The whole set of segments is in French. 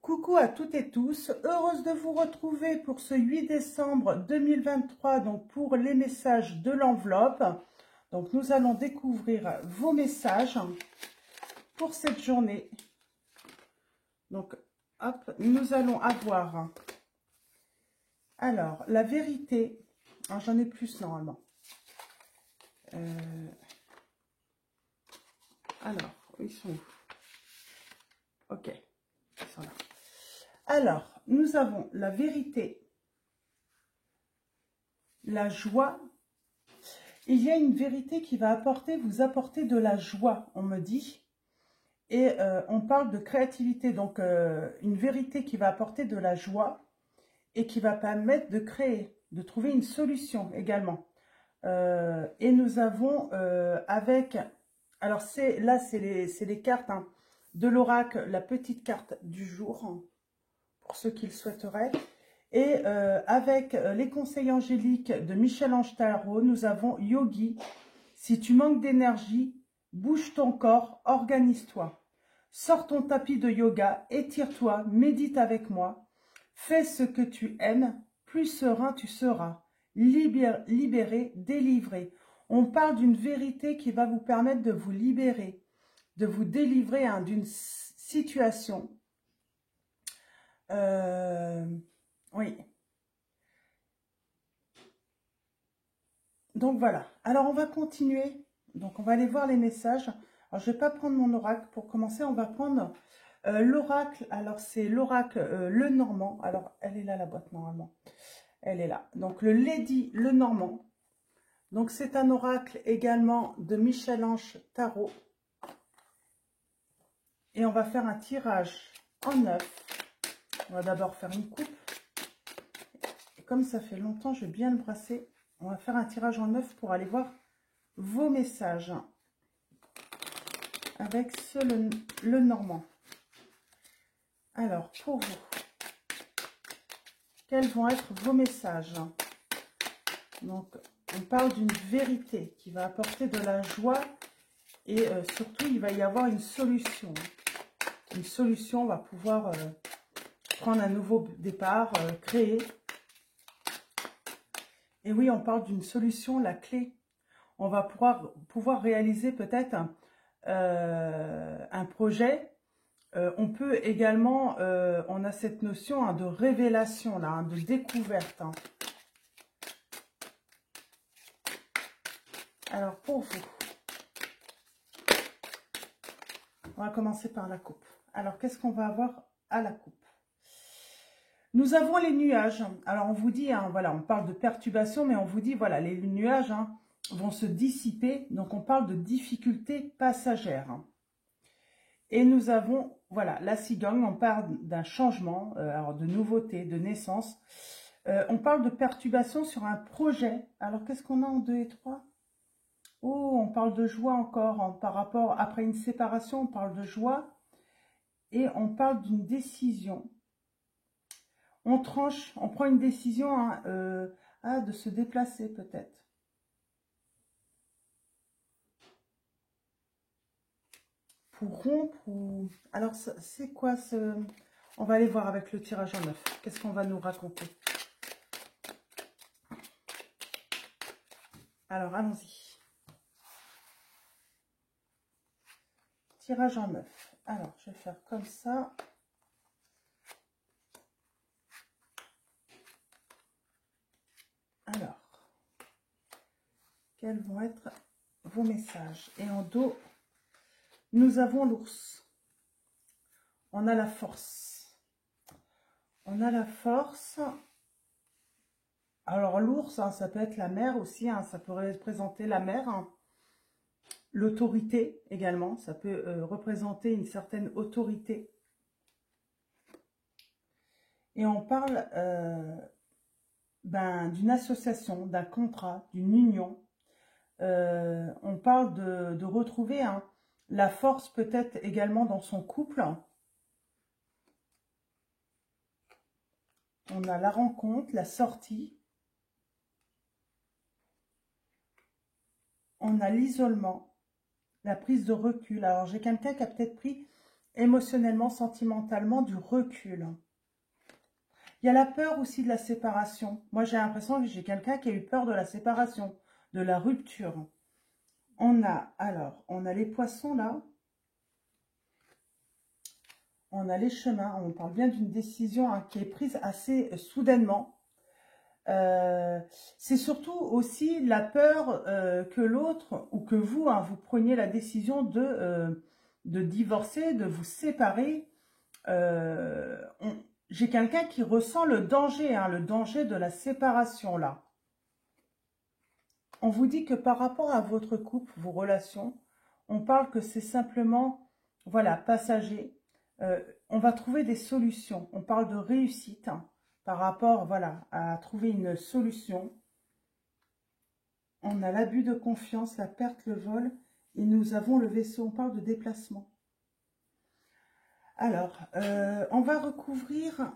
Coucou à toutes et tous, heureuse de vous retrouver pour ce 8 décembre 2023, donc pour les messages de l'enveloppe. Donc nous allons découvrir vos messages pour cette journée. Donc hop, nous allons avoir, alors la vérité, j'en ai plus normalement. Alors, ils sont où? Ok, ils sont là. Alors, nous avons la vérité, la joie. Il y a une vérité qui va vous apporter de la joie, on me dit. Et on parle de créativité, donc une vérité qui va apporter de la joie et qui va permettre de créer, de trouver une solution également. Et nous avons avec, alors là c'est les cartes hein, de l'oracle, la petite carte du jour, pour ceux qui le souhaiteraient. Et avec les conseils angéliques de Michel-Ange Tarot, nous avons Yogi. Si tu manques d'énergie, bouge ton corps, organise-toi. Sors ton tapis de yoga, étire-toi, médite avec moi. Fais ce que tu aimes, plus serein tu seras. Libéré, délivré. On parle d'une vérité qui va vous permettre de vous libérer, de vous délivrer hein, d'une situation. Oui. Donc voilà. Alors on va continuer. Donc on va aller voir les messages. Alors je ne vais pas prendre mon oracle. Pour commencer, on va prendre l'oracle. Alors c'est l'oracle Lenormand. Alors elle est là la boîte normalement. Elle est là. Donc le Lady Lenormand. Donc c'est un oracle également de Michel-Ange Tarot. Et on va faire un tirage en 9. On va d'abord faire une coupe. Et comme ça fait longtemps, je vais bien le brasser. On va faire un tirage en 9 pour aller voir vos messages. Avec le Normand. Alors, pour vous, quels vont être vos messages? Donc, on parle d'une vérité qui va apporter de la joie. Et surtout, il va y avoir une solution. Une solution, on va pouvoir prendre un nouveau départ, créer. Et oui, on parle d'une solution, la clé. On va pouvoir réaliser peut-être un projet. On peut également, on a cette notion hein, de révélation, là, hein, de découverte. Hein. Alors, pour vous, on va commencer par la coupe. Alors, qu'est-ce qu'on va avoir à la coupe? Nous avons les nuages. Alors, on vous dit, hein, voilà, on parle de perturbation, mais on vous dit, voilà, les nuages hein, vont se dissiper. Donc, on parle de difficultés passagères. Hein. Et nous avons, voilà, la cigogne, on parle d'un changement, alors de nouveauté, de naissance. On parle de perturbation sur un projet. Alors, qu'est-ce qu'on a en 2 et 3? Oh, on parle de joie encore, hein, par rapport, après une séparation, on parle de joie. Et on parle d'une décision. On tranche, on prend une décision hein, de se déplacer peut-être. Pour rompre ou... Alors, c'est quoi ce... On va aller voir avec le tirage en 9. Qu'est-ce qu'on va nous raconter? Alors, allons-y. Tirage en 9. Alors, je vais faire comme ça. Alors, quels vont être vos messages? Et en dos, nous avons l'ours. On a la force. On a la force. Alors, l'ours, hein, ça peut être la mer aussi. Hein, ça peut représenter la mer. Hein. L'autorité également. Ça peut représenter une certaine autorité. Et on parle d'une association, d'un contrat, d'une union. On parle de retrouver hein, la force peut-être également dans son couple. On a la rencontre, la sortie. On a l'isolement, la prise de recul. Alors, j'ai quelqu'un qui a peut-être pris émotionnellement, sentimentalement, du recul. Il y a la peur aussi de la séparation. Moi, j'ai l'impression que j'ai quelqu'un qui a eu peur de la séparation, de la rupture. On a les poissons là. On a les chemins. On parle bien d'une décision qui est prise assez soudainement. C'est surtout aussi la peur que l'autre ou que vous, vous preniez la décision de divorcer, de vous séparer. J'ai quelqu'un qui ressent le danger de la séparation là. On vous dit que par rapport à votre couple, vos relations, on parle que c'est simplement, voilà, passager. On va trouver des solutions. On parle de réussite par rapport, voilà, à trouver une solution. On a l'abus de confiance, la perte, le vol, et nous avons le vaisseau. On parle de déplacement. Alors, on va recouvrir,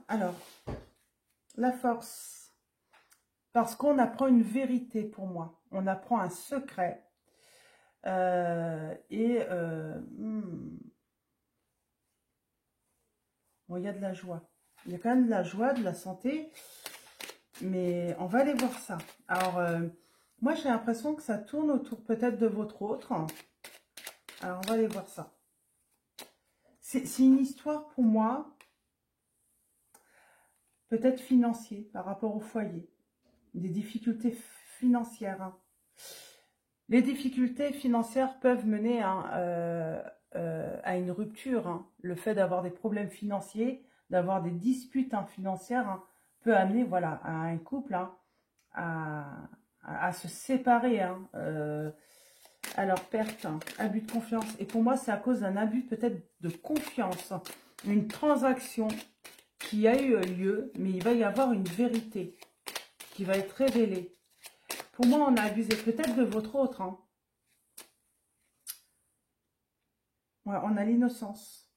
la force. Parce qu'on apprend une vérité pour moi. On apprend un secret. Bon, il y a de la joie. Il y a quand même de la joie, de la santé. Mais on va aller voir ça. Alors, moi, j'ai l'impression que ça tourne autour peut-être de votre autre. Alors, on va aller voir ça. C'est une histoire pour moi, peut-être financière, par rapport au foyer. Des difficultés financières. Les difficultés financières peuvent mener à une rupture. Le fait d'avoir des problèmes financiers, d'avoir des disputes financières, peut amener, voilà, à un couple à se séparer. Alors, perte, abus de confiance. Et pour moi, c'est à cause d'un abus peut-être de confiance. Une transaction qui a eu lieu, mais il va y avoir une vérité qui va être révélée. Pour moi, on a abusé peut-être de votre autre. Ouais, on a l'innocence.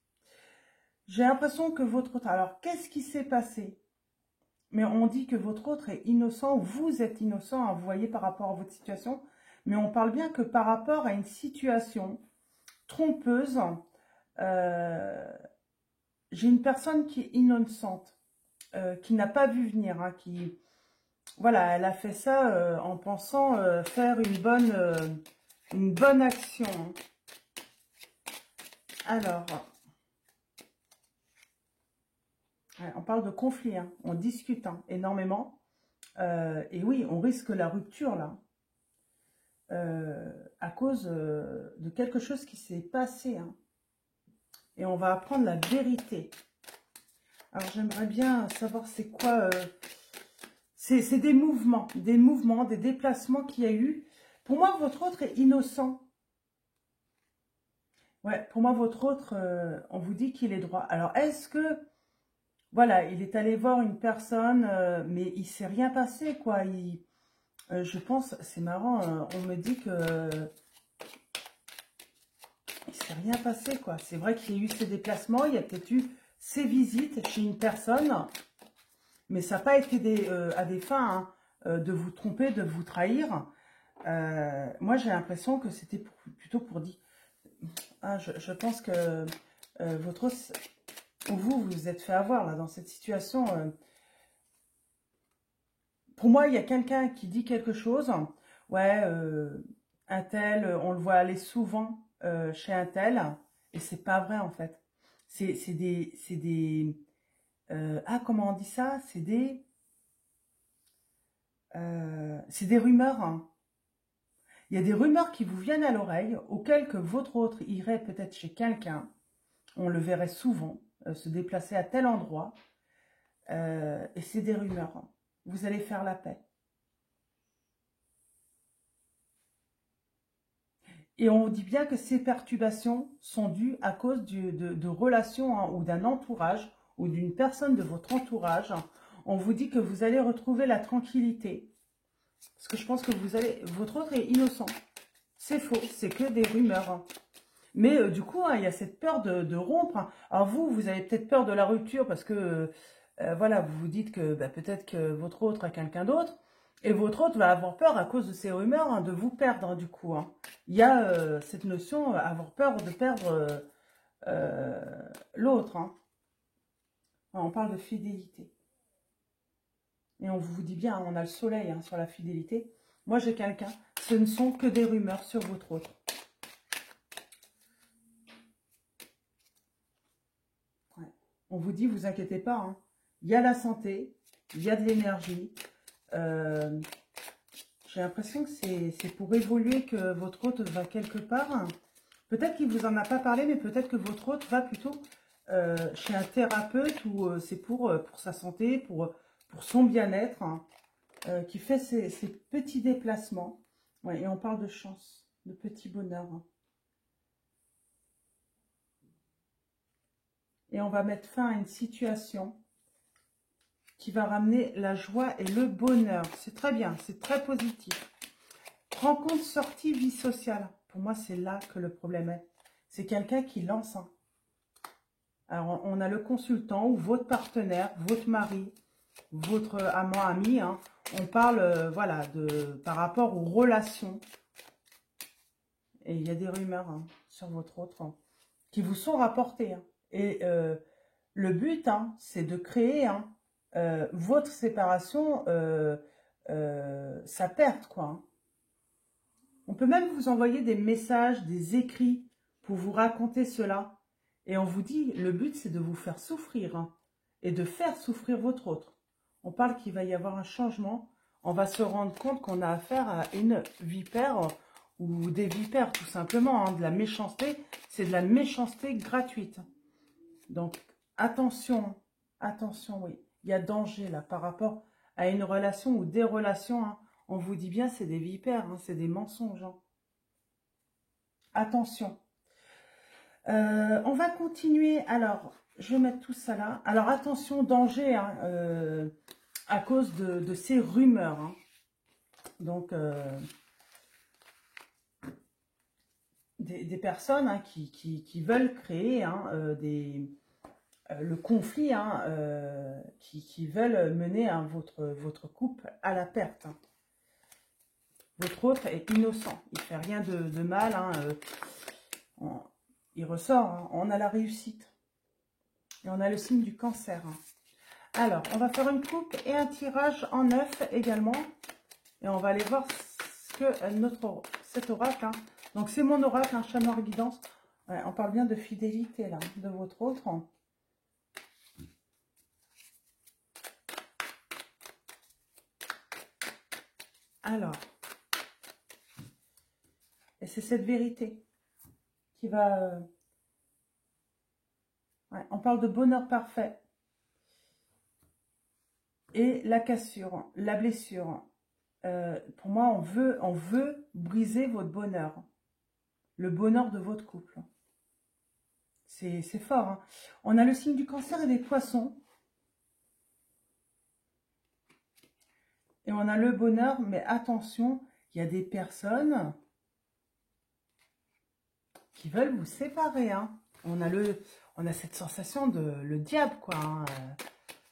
J'ai l'impression que votre autre... Alors, qu'est-ce qui s'est passé? Mais on dit que votre autre est innocent, ou vous êtes innocent, vous voyez, par rapport à votre situation. Mais on parle bien que par rapport à une situation trompeuse, j'ai une personne qui est innocente, qui n'a pas vu venir, qui... Voilà, elle a fait ça en pensant faire une bonne action. Alors, on parle de conflit, on discute énormément. Et oui, on risque la rupture là, à cause de quelque chose qui s'est passé. Et on va apprendre la vérité. Alors, j'aimerais bien savoir c'est quoi... c'est des mouvements, des déplacements qu'il y a eu. Pour moi, votre autre est innocent. Ouais, pour moi, votre autre, on vous dit qu'il est droit. Alors, est-ce que, voilà, il est allé voir une personne, mais il ne s'est rien passé, quoi. Je pense, c'est marrant, on me dit que il ne s'est rien passé, quoi. C'est vrai qu'il y a eu ces déplacements, il y a peut-être eu ces visites chez une personne, mais ça n'a pas été à des fins de vous tromper, de vous trahir. Moi, j'ai l'impression que c'était plutôt pour dire... je pense que votre... Vous vous êtes fait avoir là, dans cette situation. Pour moi, il y a quelqu'un qui dit quelque chose. Ouais, un tel, on le voit aller souvent chez un tel. Et c'est pas vrai, en fait. C'est des... comment on dit ça? C'est des rumeurs. Il y a des rumeurs qui vous viennent à l'oreille, auxquelles que votre autre irait peut-être chez quelqu'un. On le verrait souvent se déplacer à tel endroit. Et c'est des rumeurs. Vous allez faire la paix. Et on dit bien que ces perturbations sont dues à cause de relations ou d'un entourage ou d'une personne de votre entourage. On vous dit que vous allez retrouver la tranquillité. Parce que je pense que votre autre est innocent. C'est faux, c'est que des rumeurs. Mais du coup, il y a cette peur de rompre. Alors vous avez peut-être peur de la rupture parce que, voilà, vous vous dites que peut-être que votre autre a quelqu'un d'autre. Et votre autre va avoir peur à cause de ces rumeurs de vous perdre du coup. Il y a cette notion, avoir peur de perdre l'autre. Hein. On parle de fidélité. Et on vous dit bien, on a le soleil hein, sur la fidélité. Moi, j'ai quelqu'un. Ce ne sont que des rumeurs sur votre autre. Ouais. On vous dit, vous inquiétez pas. Hein. Il y a la santé, il y a de l'énergie. J'ai l'impression que c'est pour évoluer que votre hôte va quelque part. Peut-être qu'il ne vous en a pas parlé, mais peut-être que votre hôte va plutôt chez un thérapeute ou c'est pour sa santé, pour son bien-être, hein, qui fait ces petits déplacements. Ouais, et on parle de chance, de petit bonheur. Hein. Et on va mettre fin à une situation qui va ramener la joie et le bonheur. C'est très bien, c'est très positif. Rencontre, sortie, vie sociale. Pour moi, c'est là que le problème est. C'est quelqu'un qui lance. Hein. Alors, on a le consultant ou votre partenaire, votre mari, votre amant, ami. Hein. On parle, voilà, par rapport aux relations. Et il y a des rumeurs hein, sur votre autre hein, qui vous sont rapportées. Hein. Et le but, hein, c'est de créer hein, votre séparation, sa perte, quoi. Hein. On peut même vous envoyer des messages, des écrits pour vous raconter cela. Et on vous dit, le but, c'est de vous faire souffrir hein, et de faire souffrir votre autre. On parle qu'il va y avoir un changement. On va se rendre compte qu'on a affaire à une vipère ou des vipères, tout simplement. Hein, de la méchanceté, c'est de la méchanceté gratuite. Donc, attention, attention, oui. Il y a danger là par rapport à une relation ou des relations. Hein. On vous dit bien, c'est des vipères, hein, c'est des mensonges. Hein. Attention. On va continuer. Alors, je vais mettre tout ça là. Alors, attention, danger hein, à cause de ces rumeurs. Hein. Donc, des personnes hein, qui veulent créer hein, le conflit, hein, qui veulent mener hein, votre couple à la perte. Hein. Votre autre est innocent, il ne fait rien de mal, hein, il ressort, hein, on a la réussite. Et on a le signe du cancer. Hein. Alors, on va faire une coupe et un tirage en 9 également. Et on va aller voir ce que cet oracle. Hein. Donc, c'est mon oracle, un chat noir guidance. Ouais, on parle bien de fidélité, là, de votre autre. Hein. Alors, et c'est cette vérité qui va... ouais, on parle de bonheur parfait. Et la cassure, la blessure. Pour moi, on veut briser votre bonheur. Le bonheur de votre couple. C'est fort. Hein. On a le signe du cancer et des poissons. Et on a le bonheur, mais attention, il y a des personnes qui veulent vous séparer. Hein. On a cette sensation de le diable, quoi. Hein.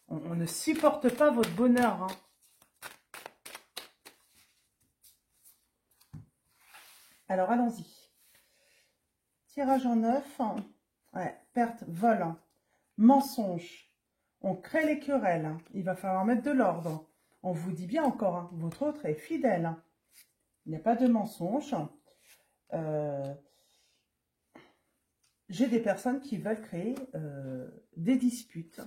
On ne supporte pas votre bonheur. Hein. Alors, allons-y. Tirage en 9. Ouais, perte, vol. Hein. Mensonge. On crée les querelles. Hein. Il va falloir mettre de l'ordre. On vous dit bien encore, hein, votre autre est fidèle. Hein. Il n'y a pas de mensonge. J'ai des personnes qui veulent créer des disputes.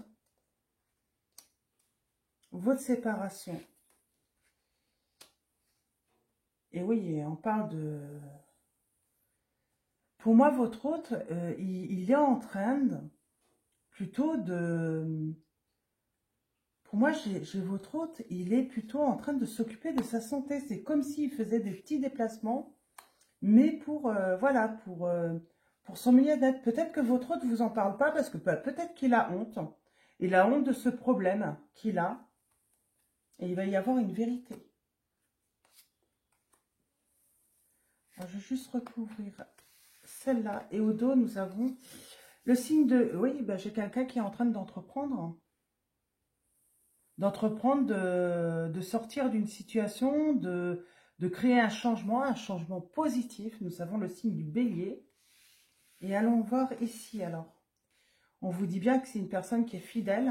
Votre séparation. Et oui, on parle de... Pour moi, votre autre, il est en train plutôt de... Pour moi, j'ai votre hôte, il est plutôt en train de s'occuper de sa santé. C'est comme s'il faisait des petits déplacements, mais pour, voilà, pour son bien-être. Peut-être que votre hôte ne vous en parle pas parce que peut-être qu'il a honte. Il a honte de ce problème qu'il a. Et il va y avoir une vérité. Alors, je vais juste recouvrir celle-là. Et au dos, nous avons le signe de... Oui, ben, j'ai quelqu'un qui est en train d'entreprendre. De sortir d'une situation, de créer un changement positif. Nous avons le signe du bélier. Et allons voir ici alors. On vous dit bien que c'est une personne qui est fidèle,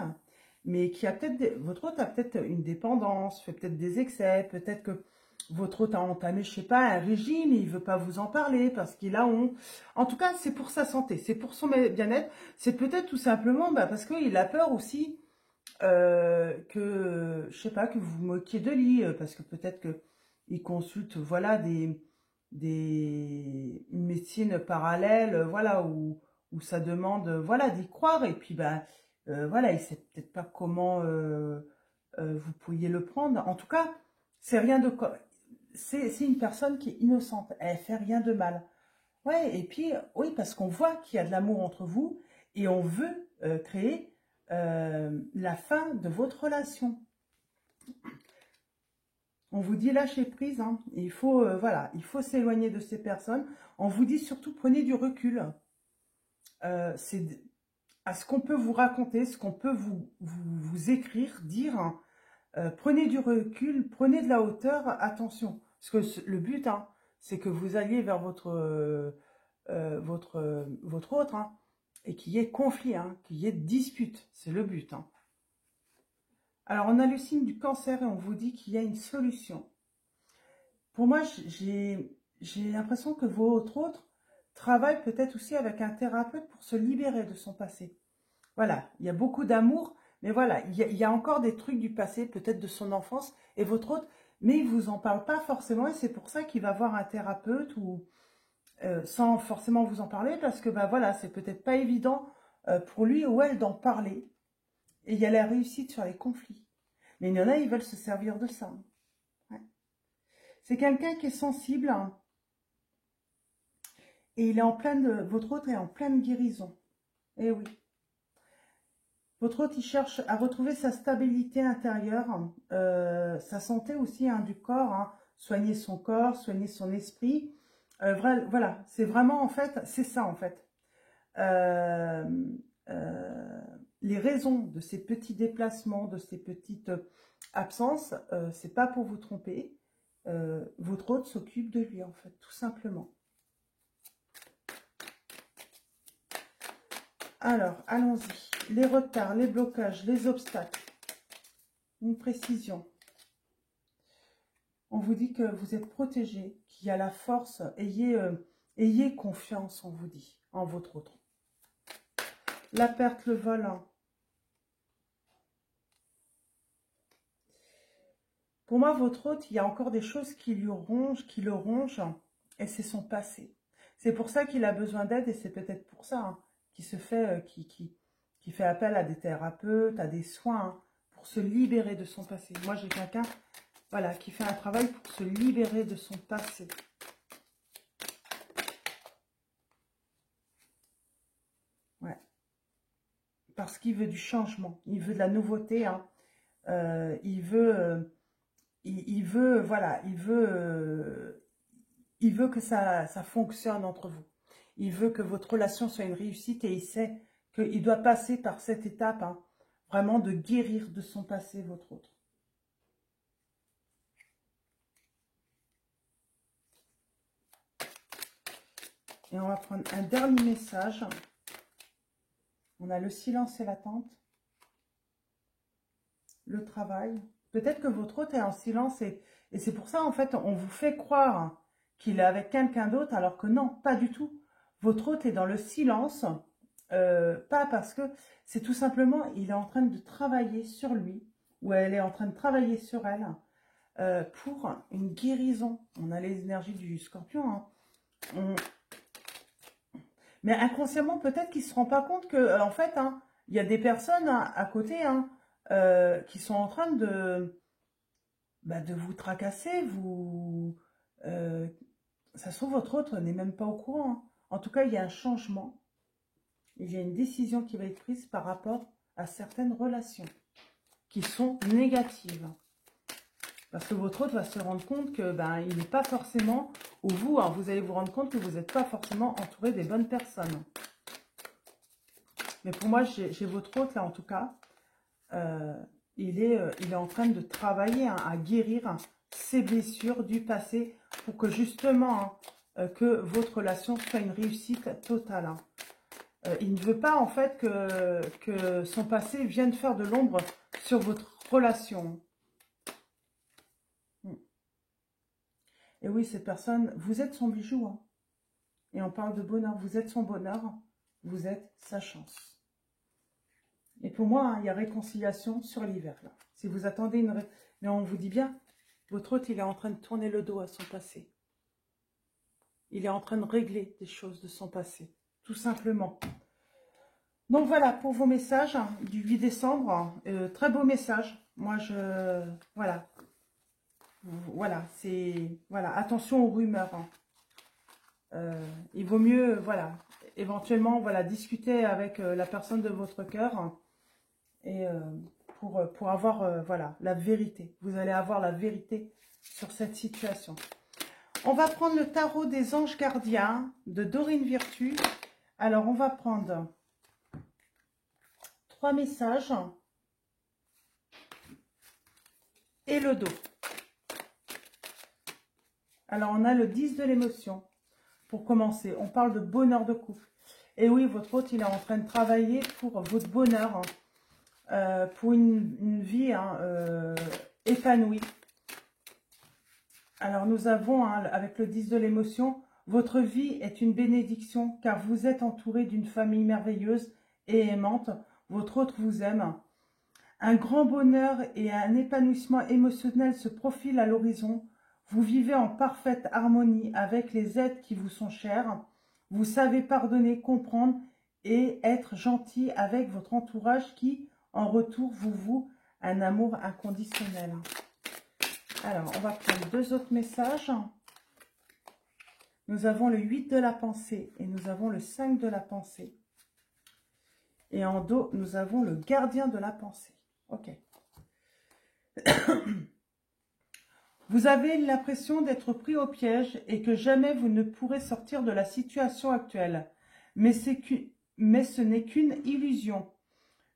mais qui a peut-être, votre hôte a peut-être une dépendance, fait peut-être des excès, peut-être que votre hôte a entamé, je sais pas, un régime, et il veut pas vous en parler parce qu'il a honte. En tout cas, c'est pour sa santé, c'est pour son bien-être, c'est peut-être tout simplement parce qu'il a peur aussi que, je sais pas, que vous vous moquiez de lui, parce que peut-être que il consulte, voilà, une médecine parallèle, voilà, où ça demande, voilà, d'y croire, et puis, voilà, il sait peut-être pas comment vous pourriez le prendre. En tout cas, c'est rien de... C'est une personne qui est innocente, elle fait rien de mal. Ouais, et puis, oui, parce qu'on voit qu'il y a de l'amour entre vous, et on veut créer la fin de votre relation. On vous dit lâcher prise, hein. Il faut, voilà, il faut s'éloigner de ces personnes. On vous dit surtout prenez du recul. C'est à ce qu'on peut vous raconter, ce qu'on peut vous écrire, dire. Hein. Prenez du recul, prenez de la hauteur, attention. Parce que le but, hein, c'est que vous alliez vers votre autre, hein, et qu'il y ait conflit, hein, qu'il y ait dispute. C'est le but. Hein. Alors, on a le signe du cancer et on vous dit qu'il y a une solution. Pour moi, j'ai l'impression que votre autre travaille peut-être aussi avec un thérapeute pour se libérer de son passé. Voilà, il y a beaucoup d'amour, mais voilà, il y a encore des trucs du passé, peut-être de son enfance, et votre autre, mais il ne vous en parle pas forcément, et c'est pour ça qu'il va voir un thérapeute, ou sans forcément vous en parler, parce que voilà, c'est peut-être pas évident pour lui ou elle d'en parler, et il y a la réussite sur les conflits. Mais il y en a, ils veulent se servir de ça. Ouais. C'est quelqu'un qui est sensible, hein, et il est en pleine, votre autre est en pleine guérison. Eh oui. Votre hôte, il cherche à retrouver sa stabilité intérieure, sa santé aussi, hein, du corps, hein, soigner son corps, soigner son esprit. Voilà, c'est vraiment, en fait, c'est ça, en fait. Euh, les raisons de ces petits déplacements, de ces petites absences, c'est pas pour vous tromper. Votre hôte s'occupe de lui, en fait, tout simplement. Alors, allons-y. Les retards, les blocages, les obstacles. Une précision. On vous dit que vous êtes protégé, qu'il y a la force. Ayez confiance, on vous dit, en votre autre. La perte, le vol. Pour moi, votre autre, il y a encore des choses qui le rongent, et c'est son passé. C'est pour ça qu'il a besoin d'aide, et c'est peut-être pour ça qu'il se fait, qui fait appel à des thérapeutes, à des soins, hein, pour se libérer de son passé. Moi, j'ai quelqu'un, voilà, qui fait un travail pour se libérer de son passé. Ouais. Parce qu'il veut du changement, il veut de la nouveauté, hein. Il veut, voilà, il veut que ça fonctionne entre vous. Il veut que votre relation soit une réussite et il sait qu'il doit passer par cette étape, hein, vraiment de guérir de son passé, votre autre. Et on va prendre un dernier message. On a le silence et l'attente. Le travail. Peut-être que votre hôte est en silence et c'est pour ça, en fait, on vous fait croire qu'il est avec quelqu'un d'autre, alors que non, pas du tout. Votre hôte est dans le silence, pas parce que c'est tout simplement, il est en train de travailler sur lui, ou elle est en train de travailler sur elle, pour une guérison. On a les énergies du scorpion, hein. Mais inconsciemment, peut-être qu'il ne se rend pas compte que, en fait, hein, il y a des personnes, hein, à côté, hein, qui sont en train de vous tracasser, ça se trouve, votre autre n'est même pas au courant. Hein. En tout cas, il y a un changement. Il y a une décision qui va être prise par rapport à certaines relations qui sont négatives. Parce que votre autre va se rendre compte que il n'est pas forcément, ou vous, hein, vous allez vous rendre compte que vous n'êtes pas forcément entouré des bonnes personnes. Mais pour moi, j'ai votre autre là, en tout cas. Il est en train de travailler, hein, à guérir, hein, ses blessures du passé pour que justement, que votre relation soit une réussite totale. Hein. Il ne veut pas en fait que son passé vienne faire de l'ombre sur votre relation. Et oui, cette personne, vous êtes son bijou. Hein. Et on parle de bonheur. Vous êtes son bonheur. Vous êtes sa chance. Et pour moi, hein, il y a réconciliation sur l'hiver. Si vous attendez une... Mais on vous dit bien, votre hôte, il est en train de tourner le dos à son passé. Il est en train de régler des choses de son passé. Tout simplement. Donc voilà, pour vos messages hein, du 8 décembre. Très beau message. Moi, voilà. Voilà, c'est... Voilà, attention aux rumeurs. Hein. Il vaut mieux, voilà, éventuellement, voilà, discuter avec la personne de votre cœur hein, et pour avoir, voilà, la vérité. Vous allez avoir la vérité sur cette situation. On va prendre le tarot des anges gardiens de Dorine Virtue. Alors, on va prendre 3 messages et le dos. Alors, on a le 10 de l'émotion. Pour commencer, on parle de bonheur de couple. Et oui, votre hôte, il est en train de travailler pour votre bonheur, hein, pour une vie hein, épanouie. Alors, nous avons, hein, avec le 10 de l'émotion, votre vie est une bénédiction, car vous êtes entouré d'une famille merveilleuse et aimante. Votre hôte vous aime. Un grand bonheur et un épanouissement émotionnel se profilent à l'horizon. Vous vivez en parfaite harmonie avec les êtres qui vous sont chers. Vous savez pardonner, comprendre et être gentil avec votre entourage qui, en retour, vous voue un amour inconditionnel. Alors, on va prendre 2 autres messages. Nous avons le 8 de la pensée et nous avons le 5 de la pensée. Et en dos, nous avons le gardien de la pensée. Ok. Vous avez l'impression d'être pris au piège et que jamais vous ne pourrez sortir de la situation actuelle. Mais ce n'est qu'une illusion.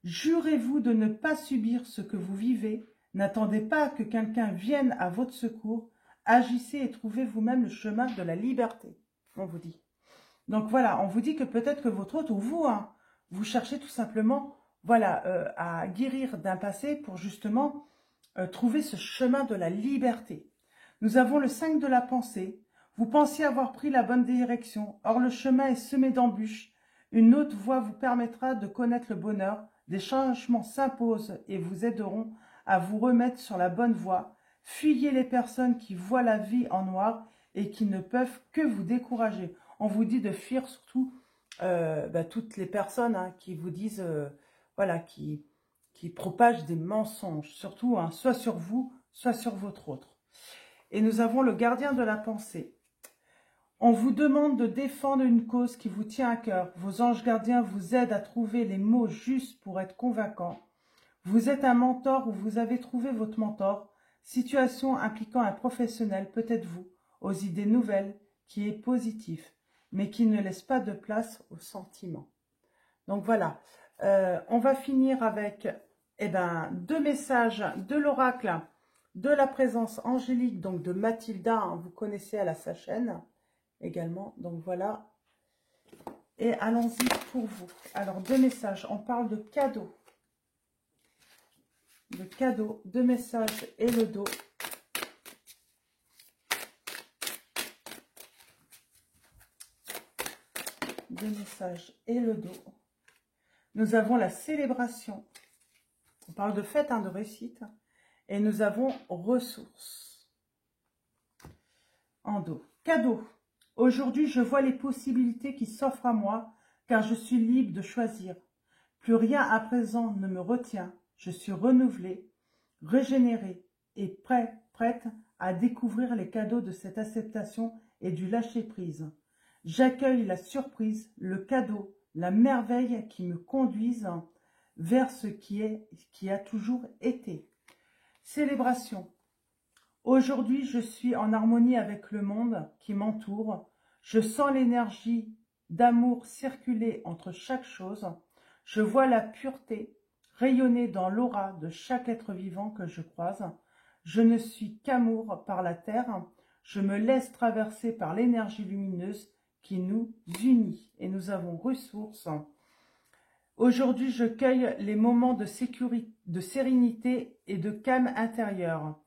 Jurez-vous de ne pas subir ce que vous vivez. N'attendez pas que quelqu'un vienne à votre secours. Agissez et trouvez vous-même le chemin de la liberté. On vous dit. Donc voilà, on vous dit que peut-être que votre hôte ou vous, hein, vous cherchez tout simplement voilà, à guérir d'un passé pour justement... trouver ce chemin de la liberté. Nous avons le 5 de la pensée. Vous pensiez avoir pris la bonne direction. Or, le chemin est semé d'embûches. Une autre voie vous permettra de connaître le bonheur. Des changements s'imposent et vous aideront à vous remettre sur la bonne voie. Fuyez les personnes qui voient la vie en noir et qui ne peuvent que vous décourager. On vous dit de fuir surtout toutes les personnes hein, qui vous disent, voilà, qui propage des mensonges, surtout, hein, soit sur vous, soit sur votre autre. Et nous avons le gardien de la pensée. On vous demande de défendre une cause qui vous tient à cœur. Vos anges gardiens vous aident à trouver les mots justes pour être convaincants. Vous êtes un mentor ou vous avez trouvé votre mentor. Situation impliquant un professionnel, peut-être vous, aux idées nouvelles, qui est positif, mais qui ne laisse pas de place aux sentiments. Donc voilà, on va finir avec... Eh ben, 2 messages de l'oracle, de la présence angélique, donc de Mathilda, hein, vous connaissez, elle a sa chaîne également, donc voilà. Et allons-y pour vous. Alors, 2 messages, on parle de cadeaux. De cadeaux, 2 messages et le dos. Deux messages et le dos. Nous avons la célébration. On parle de fête, hein, de réussite. Et nous avons ressources. En dos. Cadeau. Aujourd'hui, je vois les possibilités qui s'offrent à moi, car je suis libre de choisir. Plus rien à présent ne me retient. Je suis renouvelée, régénérée et prête à découvrir les cadeaux de cette acceptation et du lâcher-prise. J'accueille la surprise, le cadeau, la merveille qui me conduisent vers ce qui a toujours été. Célébration. Aujourd'hui, je suis en harmonie avec le monde qui m'entoure. Je sens l'énergie d'amour circuler entre chaque chose. Je vois la pureté rayonner dans l'aura de chaque être vivant que je croise. Je ne suis qu'amour par la terre. Je me laisse traverser par l'énergie lumineuse qui nous unit et nous avons ressources. Aujourd'hui, je cueille les moments de sécurité, de sérénité et de calme intérieur.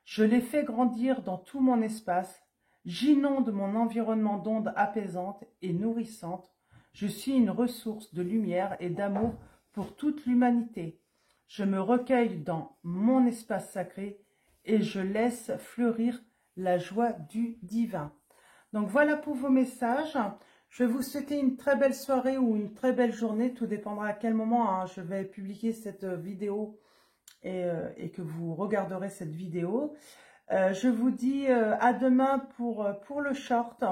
Je les fais grandir dans tout mon espace. J'inonde mon environnement d'ondes apaisantes et nourrissantes. Je suis une ressource de lumière et d'amour pour toute l'humanité. Je me recueille dans mon espace sacré et je laisse fleurir la joie du divin. Donc voilà pour vos messages. Je vais vous souhaiter une très belle soirée ou une très belle journée. Tout dépendra à quel moment je vais publier cette vidéo et que vous regarderez cette vidéo. Je vous dis à demain pour le short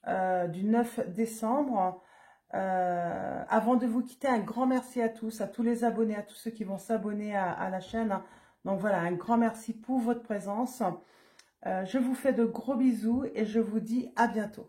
du 9 décembre. Avant de vous quitter, un grand merci à tous les abonnés, à tous ceux qui vont s'abonner à la chaîne. Donc voilà, un grand merci pour votre présence. Je vous fais de gros bisous et je vous dis à bientôt.